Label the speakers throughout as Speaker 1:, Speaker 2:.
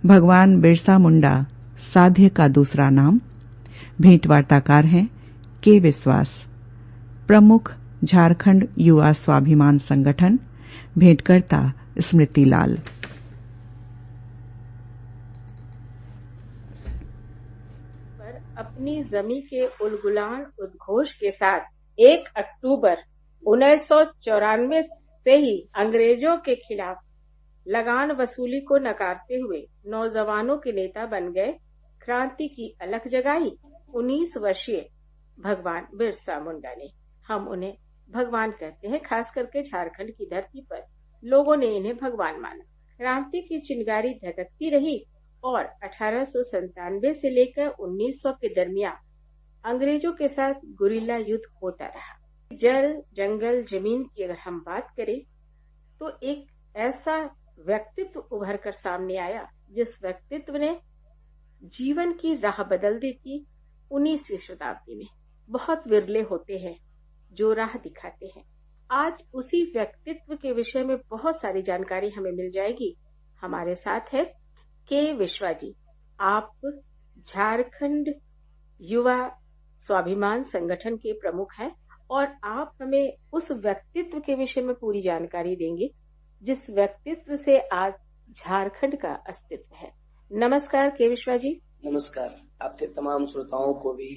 Speaker 1: भगवान बिरसा मुंडा साध्य का दूसरा नाम। भेंटवार्ताकार हैं के विश्वास, प्रमुख झारखंड युवा स्वाभिमान संगठन। भेंटकर्ता स्मृति लाल।
Speaker 2: अपनी जमी के उलगुलान उद्घोष के साथ 1 अक्टूबर 1994 से ही अंग्रेजों के खिलाफ लगान वसूली को नकारते हुए नौजवानों के नेता बन गए। क्रांति की अलख जगाई 19 वर्षीय भगवान बिरसा मुंडा ने। हम उन्हें भगवान कहते हैं, खास करके झारखंड की धरती पर लोगों ने इन्हें भगवान माना। क्रांति की चिंगारी धधकती रही और 1897 से लेकर 1900 के दरमियान अंग्रेजों के साथ गुरिल्ला युद्ध होता रहा। जल, जंगल, जमीन की अगर हम बात करें तो एक ऐसा व्यक्तित्व उभर कर सामने आया जिस व्यक्तित्व ने जीवन की राह बदल दी थी। 19वीं शताब्दी में बहुत विरले होते हैं जो राह दिखाते हैं। आज उसी व्यक्तित्व के विषय में बहुत सारी जानकारी हमें मिल जाएगी। हमारे साथ है के विश्वा जी। आप झारखंड युवा स्वाभिमान संगठन के प्रमुख हैं और आप हमें उस व्यक्तित्व के विषय में पूरी जानकारी देंगे जिस व्यक्तित्व से आज झारखंड का अस्तित्व है। नमस्कार के विश्वा जी।
Speaker 3: नमस्कार, आपके तमाम श्रोताओं को भी।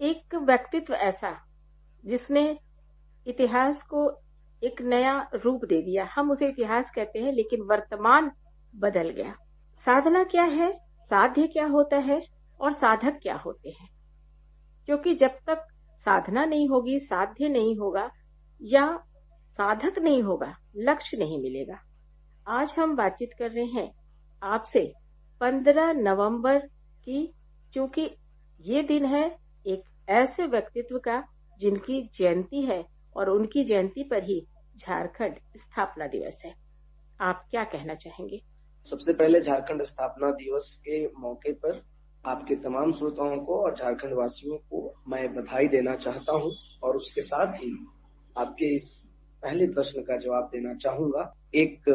Speaker 2: एक व्यक्तित्व ऐसा जिसने इतिहास को एक नया रूप दे दिया। हम उसे इतिहास कहते हैं लेकिन वर्तमान बदल गया। साधना क्या है, साध्य क्या होता है और साधक क्या होते हैं? क्योंकि जब तक साधना नहीं होगी, साध्य नहीं होगा या साधक नहीं होगा, लक्ष्य नहीं मिलेगा। आज हम बातचीत कर रहे हैं आपसे 15 नवंबर की, क्योंकि ये दिन है एक ऐसे व्यक्तित्व का जिनकी जयंती है और उनकी जयंती पर ही झारखंड स्थापना दिवस है। आप क्या कहना चाहेंगे?
Speaker 3: सबसे पहले झारखंड स्थापना दिवस के मौके पर आपके तमाम श्रोताओं को और झारखंड वासियों को मैं बधाई देना चाहता हूं और उसके साथ ही आपके इस पहले प्रश्न का जवाब देना चाहूंगा। एक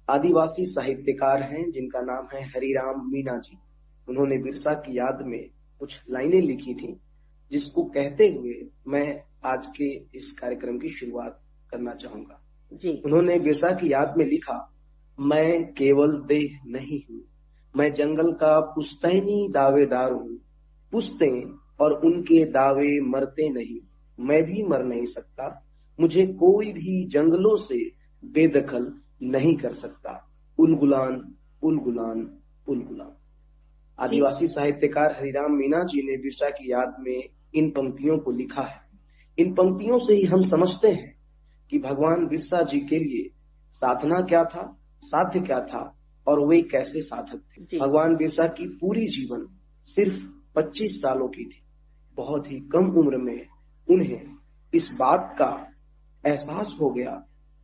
Speaker 3: आदिवासी साहित्यकार हैं जिनका नाम है हरिराम मीणा जी। उन्होंने बिरसा की याद में कुछ लाइनें लिखी थी जिसको कहते हुए मैं आज के इस कार्यक्रम की शुरुआत करना चाहूंगा
Speaker 2: जी।
Speaker 3: उन्होंने बिरसा की याद में लिखा, मैं केवल देह नहीं हूँ, मैं जंगल का पुश्तैनी दावेदार हूँ। पुश्तें और उनके दावे मरते नहीं, मैं भी मर नहीं सकता। मुझे कोई भी जंगलों से बेदखल नहीं कर सकता। उलगुलान उलगुलान उलगुलान। आदिवासी साहित्यकार हरिराम मीणा जी ने बिरसा की याद में इन पंक्तियों को लिखा है। इन पंक्तियों से ही हम समझते हैं कि भगवान बिरसा जी के लिए साधना क्या था, साध्य क्या था और वे कैसे साधक थे। भगवान बिरसा की पूरी जीवन सिर्फ 25 सालों की थी। बहुत ही कम उम्र में उन्हें इस बात का एहसास हो गया,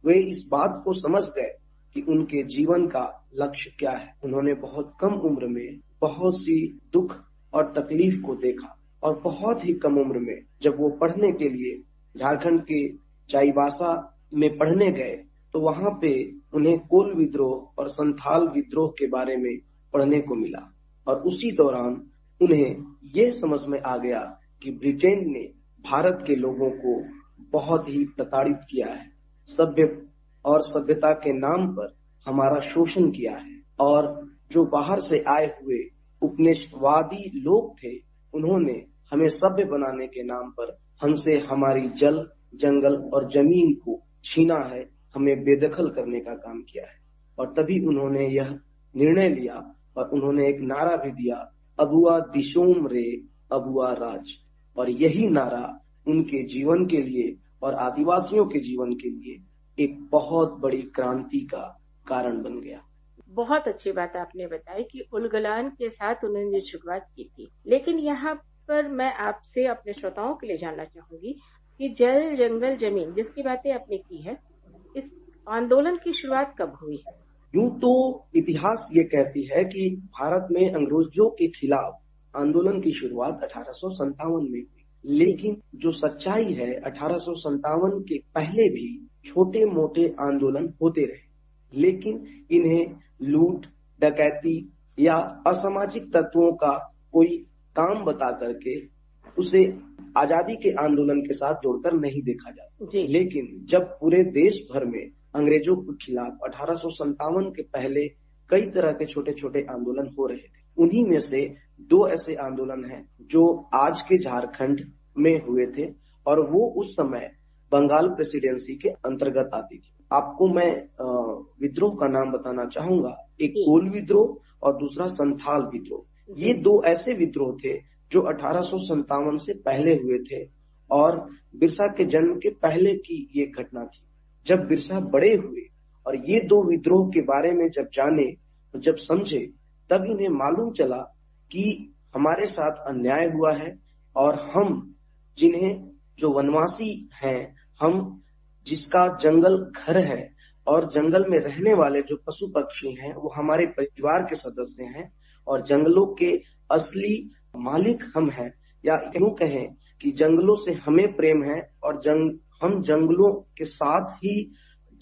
Speaker 3: वे इस बात को समझ गए कि उनके जीवन का लक्ष्य क्या है। उन्होंने बहुत कम उम्र में बहुत सी दुख और तकलीफ को देखा और बहुत ही कम उम्र में जब वो पढ़ने के लिए झारखंड के चाईबासा में पढ़ने गए तो वहां पे उन्हें कोल विद्रोह और संथाल विद्रोह के बारे में पढ़ने को मिला और उसी दौरान उन्हें यह समझ में आ गया कि ब्रिटेन ने भारत के लोगों को बहुत ही प्रताड़ित किया है, सभ्यता के नाम पर हमारा शोषण किया है और जो बाहर से आए हुए उपनिवेशवादी लोग थे उन्होंने हमें सभ्य बनाने के नाम पर हमसे हमारी जल, जंगल और जमीन को छीना है, हमें बेदखल करने का काम किया है। और तभी उन्होंने यह निर्णय लिया और उन्होंने एक नारा भी दिया, अबुआ दिशोम रे अबुआ राज। और यही नारा उनके जीवन के लिए और आदिवासियों के जीवन के लिए एक बहुत बड़ी क्रांति का कारण बन गया।
Speaker 2: बहुत अच्छी बात आपने बताई कि उलगुलान के साथ उन्होंने शुरुआत की थी। लेकिन यहाँ पर मैं आपसे अपने श्रोताओं के लिए जानना चाहूंगी कि जल, जंगल, जमीन जिसकी बातें आपने की है, इस आंदोलन की शुरुआत कब हुई?
Speaker 3: यूं तो इतिहास ये कहती है कि भारत में अंग्रेजों के खिलाफ आंदोलन की शुरुआत 1857 में हुई, लेकिन जो सच्चाई है 1857 के पहले भी छोटे मोटे आंदोलन होते रहे, लेकिन इन्हें लूट, डकैती या असामाजिक तत्वों का कोई काम बता करके उसे आजादी के आंदोलन के साथ जोड़कर नहीं देखा जाता। लेकिन जब पूरे देश भर में अंग्रेजों के खिलाफ 1857 के पहले कई तरह के छोटे छोटे आंदोलन हो रहे थे, उन्हीं में से 2 ऐसे आंदोलन हैं जो आज के झारखंड में हुए थे और वो उस समय बंगाल प्रेसिडेंसी के अंतर्गत आती थी। आपको मैं विद्रोह का नाम बताना चाहूंगा, एक कोल विद्रोह और दूसरा संथाल विद्रोह। ये 2 ऐसे विद्रोह थे जो 1857 से पहले हुए थे और बिरसा के जन्म के पहले की ये घटना थी। जब बिरसा बड़े हुए और ये 2 विद्रोह के बारे में जब जाने, जब समझे, तब इन्हें मालूम चला कि हमारे साथ अन्याय हुआ है और हम जिन्हें जो वनवासी हैं, हम जिसका जंगल घर है और जंगल में रहने वाले जो पशु पक्षी हैं वो हमारे परिवार के सदस्य हैं और जंगलों के असली मालिक हम हैं, या यूं कहें कि जंगलों से हमें प्रेम है और हम जंगलों के साथ ही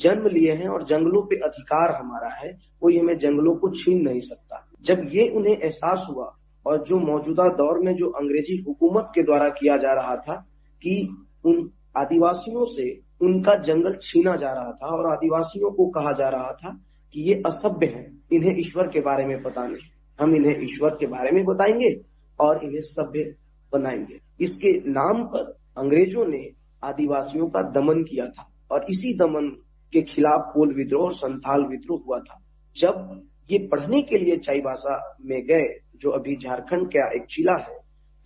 Speaker 3: जन्म लिए हैं और जंगलों पे अधिकार हमारा है, कोई हमें जंगलों को छीन नहीं सकता। जब ये उन्हें एहसास हुआ और जो मौजूदा दौर में जो अंग्रेजी हुकूमत के द्वारा किया जा रहा था कि उन आदिवासियों से उनका जंगल छीना जा रहा था और आदिवासियों को कहा जा रहा था कि ये असभ्य हैं, इन्हें ईश्वर के बारे में पता नहीं, हम इन्हें ईश्वर के बारे में बताएंगे और इन्हें सभ्य बनाएंगे। इसके नाम पर अंग्रेजों ने आदिवासियों का दमन किया था और इसी दमन के खिलाफ कोल विद्रोह और संथाल विद्रोह हुआ था। जब ये पढ़ने के लिए चाईबासा में गए, जो अभी झारखंड का एक जिला है,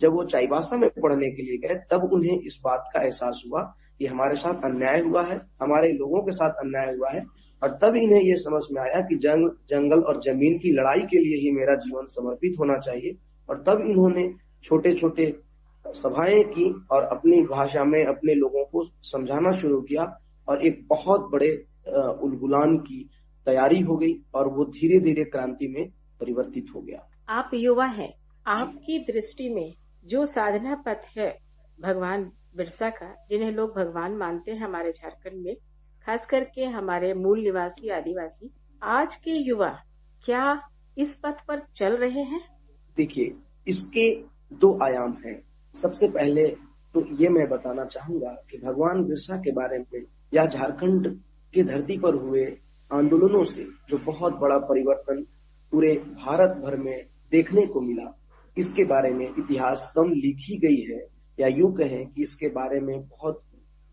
Speaker 3: जब वो चाईबासा में पढ़ने के लिए गए तब उन्हें इस बात का एहसास हुआ कि हमारे साथ अन्याय हुआ है, हमारे लोगों के साथ अन्याय हुआ है, और तब इन्हें ये समझ में आया कि जंगल और जमीन की लड़ाई के लिए ही मेरा जीवन समर्पित होना चाहिए। और तब इन्होंने छोटे छोटे सभाएं की और अपनी भाषा में अपने लोगों को समझाना शुरू किया और एक बहुत बड़े उलगुलान की तैयारी हो गई और वो धीरे धीरे क्रांति में परिवर्तित हो गया।
Speaker 2: आप युवा हैं, आपकी दृष्टि में जो साधना पथ है भगवान बिरसा का, जिन्हें लोग भगवान मानते हैं हमारे झारखंड में, खास करके हमारे मूल निवासी आदिवासी, आज के युवा क्या इस पथ पर चल रहे हैं?
Speaker 3: देखिए, इसके 2 आयाम हैं। सबसे पहले तो ये मैं बताना चाहूंगा कि भगवान बिरसा के बारे में या झारखंड की धरती पर हुए आंदोलनों से जो बहुत बड़ा परिवर्तन पूरे भारत भर में देखने को मिला, इसके बारे में इतिहास कम लिखी गई है, या यूं कहें कि इसके बारे में बहुत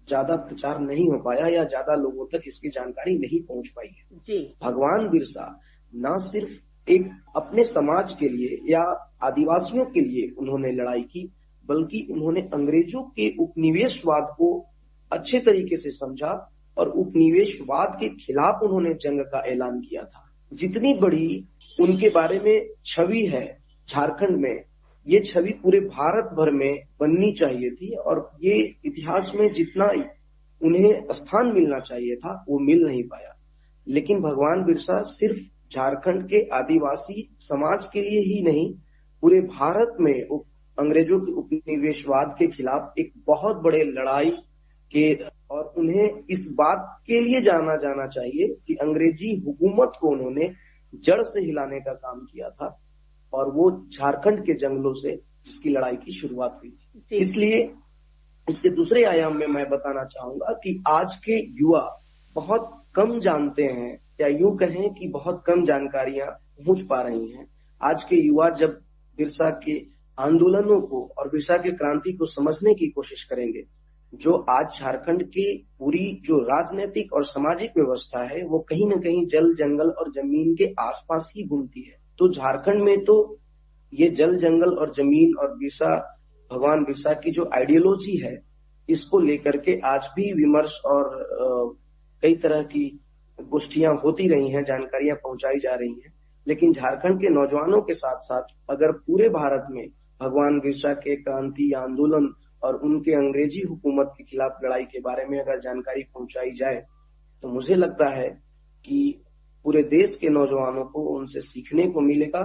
Speaker 3: ज्यादा प्रचार नहीं हो पाया या ज्यादा लोगों तक इसकी जानकारी नहीं पहुंच पाई है
Speaker 2: जी।
Speaker 3: भगवान बिरसा न सिर्फ एक अपने समाज के लिए या आदिवासियों के लिए उन्होंने लड़ाई की, बल्कि उन्होंने अंग्रेजों के उपनिवेशवाद को अच्छे तरीके से समझा और उपनिवेशवाद के खिलाफ उन्होंने जंग का ऐलान किया था। जितनी बड़ी उनके बारे में छवि है झारखंड में, ये छवि पूरे भारत भर में बननी चाहिए थी और ये इतिहास में जितना उन्हें स्थान मिलना चाहिए था वो मिल नहीं पाया। लेकिन भगवान बिरसा सिर्फ झारखंड के आदिवासी समाज के लिए ही नहीं, पूरे भारत में अंग्रेजों के उपनिवेशवाद के खिलाफ एक बहुत बड़े लड़ाई के, और उन्हें इस बात के लिए जाना जाना चाहिए कि अंग्रेजी हुकूमत को उन्होंने जड़ से हिलाने का काम किया था और वो झारखंड के जंगलों से जिसकी लड़ाई की शुरुआत हुई थी। इसलिए इसके दूसरे आयाम में मैं बताना चाहूंगा कि आज के युवा बहुत कम जानते हैं, या यूं कहें कि बहुत कम जानकारियां पहुंच पा रही हैं। आज के युवा जब बिरसा के आंदोलनों को और बिरसा के क्रांति को समझने की कोशिश करेंगे, जो आज झारखंड की पूरी जो राजनीतिक और सामाजिक व्यवस्था है वो कहीं न कहीं जल, जंगल और जमीन के आसपास ही घूमती है। तो झारखंड में तो ये जल, जंगल और जमीन और बिरसा, भगवान बिरसा की जो आइडियोलॉजी है, इसको लेकर के आज भी विमर्श और कई तरह की गोष्ठियां होती रही हैं, जानकारियां पहुंचाई जा रही हैं। लेकिन झारखंड के नौजवानों के साथ साथ अगर पूरे भारत में भगवान बिरसा के क्रांति आंदोलन और उनके अंग्रेजी हुकूमत के खिलाफ लड़ाई के बारे में अगर जानकारी पहुंचाई जाए, तो मुझे लगता है कि पूरे देश के नौजवानों को उनसे सीखने को मिलेगा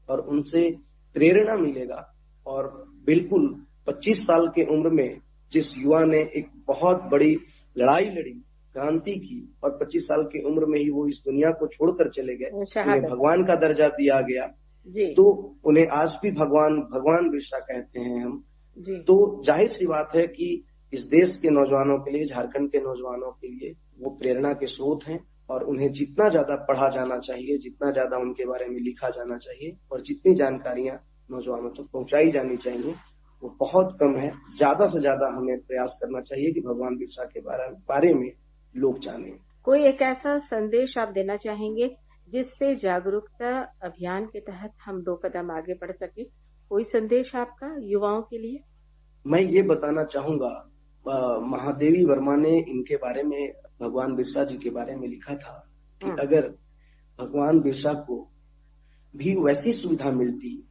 Speaker 3: और उनसे प्रेरणा मिलेगा। और बिल्कुल 25 साल के उम्र में जिस युवा ने एक बहुत बड़ी लड़ाई लड़ी, क्रांति की, और 25 साल की उम्र में ही वो इस दुनिया को छोड़कर चले गए, उन्हें भगवान का दर्जा दिया गया,
Speaker 2: जी।
Speaker 3: तो उन्हें आज भी भगवान बिरसा कहते हैं हम
Speaker 2: जी।
Speaker 3: तो जाहिर सी बात है कि इस देश के नौजवानों के लिए, झारखंड के नौजवानों के लिए वो प्रेरणा के स्रोत हैं और उन्हें जितना ज्यादा पढ़ा जाना चाहिए, जितना ज्यादा उनके बारे में लिखा जाना चाहिए और जितनी जानकारियां नौजवानों तक पहुंचाई जानी चाहिए वो बहुत कम है। ज्यादा से ज्यादा हमें प्रयास करना चाहिए कि भगवान बिरसा के बारे में लोग जाने।
Speaker 2: कोई एक ऐसा संदेश आप देना चाहेंगे जिससे जागरूकता अभियान के तहत हम 2 कदम आगे बढ़ सके? कोई संदेश आपका युवाओं के लिए?
Speaker 3: मैं ये बताना चाहूंगा, महादेवी वर्मा ने इनके बारे में, भगवान बिरसा जी के बारे में लिखा था कि अगर भगवान बिरसा को भी वैसी सुविधा मिलती,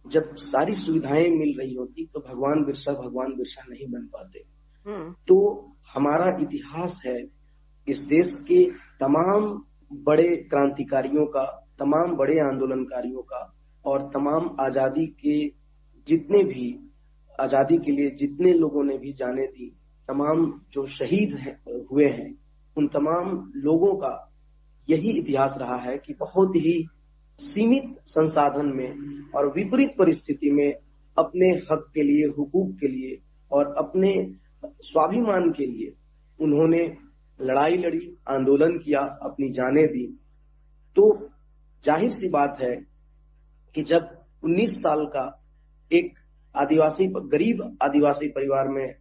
Speaker 3: जब सारी सुविधाएं मिल रही होती, तो भगवान बिरसा नहीं बन पाते। तो हमारा इतिहास है इस देश के तमाम बड़े क्रांतिकारियों का, तमाम बड़े आंदोलनकारियों का और तमाम आजादी के लिए जितने लोगों ने भी जाने दी, तमाम जो शहीद हुए हैं, उन तमाम लोगों का यही इतिहास रहा है कि बहुत ही सीमित संसाधन में और विपरीत परिस्थिति में अपने हक के लिए, हुकूक के लिए और अपने स्वाभिमान के लिए उन्होंने लड़ाई लड़ी, आंदोलन किया, अपनी जानें दी। तो जाहिर सी बात है कि जब 19 साल का एक गरीब आदिवासी परिवार में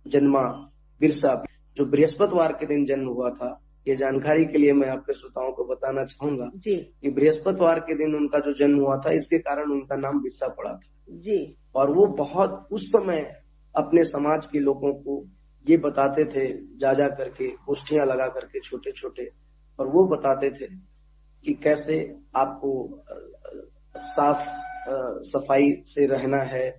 Speaker 3: जन्मा बिरसा, जो बृहस्पतिवार के दिन जन्म हुआ था, ये जानकारी के लिए मैं आपके श्रोताओं को बताना चाहूंगा कि बृहस्पतिवार के दिन उनका जो जन्म हुआ था, इसके कारण उनका नाम बिरसा पड़ा था
Speaker 2: जी। और
Speaker 3: वो बहुत उस समय अपने समाज के लोगों को ये बताते थे, जा करके गोष्ठियां लगा करके छोटे छोटे, और वो बताते थे कि कैसे आपको साफ सफाई से रहना है,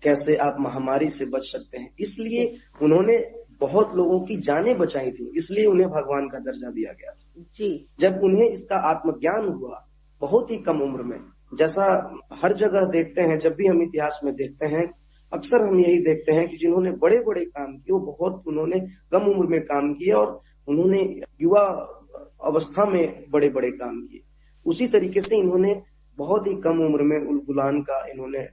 Speaker 3: कैसे आप महामारी से बच सकते हैं। इसलिए उन्होंने बहुत लोगों की जानें बचाई थी, इसलिए उन्हें भगवान का दर्जा दिया गया था
Speaker 2: जी।
Speaker 3: जब उन्हें इसका आत्मज्ञान हुआ बहुत ही कम उम्र में, जैसा हर जगह देखते हैं, जब भी हम इतिहास में देखते हैं, अक्सर हम यही देखते हैं कि जिन्होंने बड़े बड़े काम किए वो उन्होंने कम उम्र में काम किए और उन्होंने युवा अवस्था में बड़े बड़े काम किए। उसी तरीके से इन्होंने बहुत ही कम उम्र में उलगुलान का इन्होंने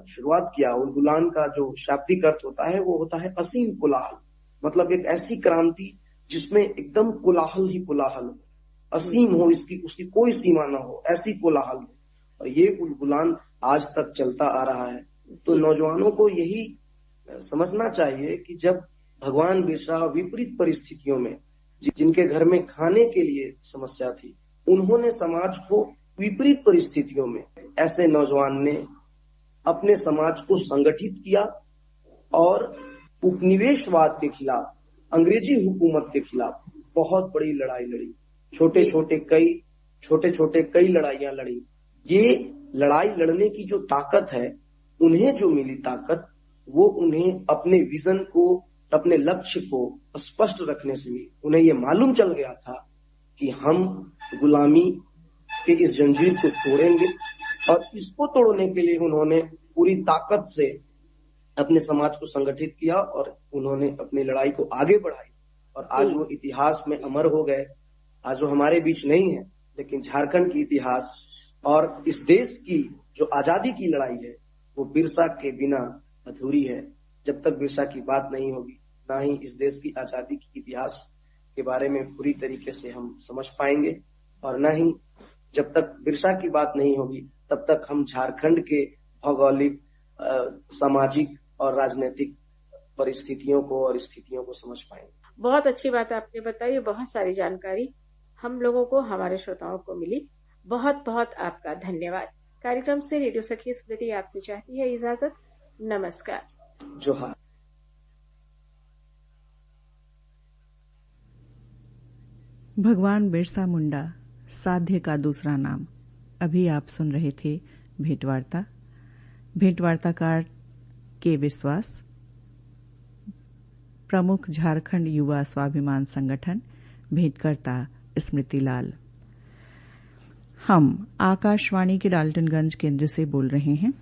Speaker 3: शुरुआत किया। उलगुलान का जो शाब्दिक अर्थ होता है वो होता है असीम कोलाहल, मतलब एक ऐसी क्रांति जिसमें एकदम कोलाहल ही कोलाहल हो, असीम हो, उसकी कोई सीमा ना हो, ऐसी कोलाहल हो। और ये उलगुलान आज तक चलता आ रहा है। तो नौजवानों को यही समझना चाहिए कि जब भगवान बिरसा विपरीत परिस्थितियों में, जिनके घर में खाने के लिए समस्या थी, उन्होंने समाज को विपरीत परिस्थितियों में, ऐसे नौजवान ने अपने समाज को संगठित किया और उपनिवेशवाद के खिलाफ, अंग्रेजी हुकूमत के खिलाफ बहुत बड़ी लड़ाई लड़ी। छोटे छोटे कई लड़ाइयां लड़ी। ये लड़ाई लड़ने की जो ताकत है, उन्हें जो मिली ताकत, वो उन्हें अपने विजन को, अपने लक्ष्य को स्पष्ट रखने से मिली। उन्हें ये मालूम चल गया था कि हम गुलामी के इस जंजीर को तोड़ेंगे, और इसको तोड़ने के लिए उन्होंने पूरी ताकत से अपने समाज को संगठित किया और उन्होंने अपनी लड़ाई को आगे बढ़ाई। और आज वो इतिहास में अमर हो गए। आज वो हमारे बीच नहीं है, लेकिन झारखंड की इतिहास और इस देश की जो आजादी की लड़ाई है, वो बिरसा के बिना अधूरी है। जब तक बिरसा की बात नहीं होगी, ना ही इस देश की आजादी की इतिहास के बारे में पूरी तरीके से हम समझ पाएंगे, और ना ही जब तक बिरसा की बात नहीं होगी, तब तक हम झारखंड के भौगोलिक, सामाजिक और राजनीतिक परिस्थितियों को और स्थितियों को समझ पाएंगे।
Speaker 2: बहुत अच्छी बात आपने बताई। बहुत सारी जानकारी हम लोगों को, हमारे श्रोताओं को मिली। बहुत बहुत आपका धन्यवाद। कार्यक्रम से रेडियो सखी स्मृति आपसे चाहती है इजाजत। नमस्कार।
Speaker 3: जोहार।
Speaker 1: भगवान बिरसा मुंडा, साध्य का दूसरा नाम। अभी आप सुन रहे थे भेंटवार्ताकार के विश्वास, प्रमुख झारखंड युवा स्वाभिमान संगठन, भेंटकर्ता स्मृति लाल। हम आकाशवाणी के डाल्टनगंज केंद्र से बोल रहे हैं।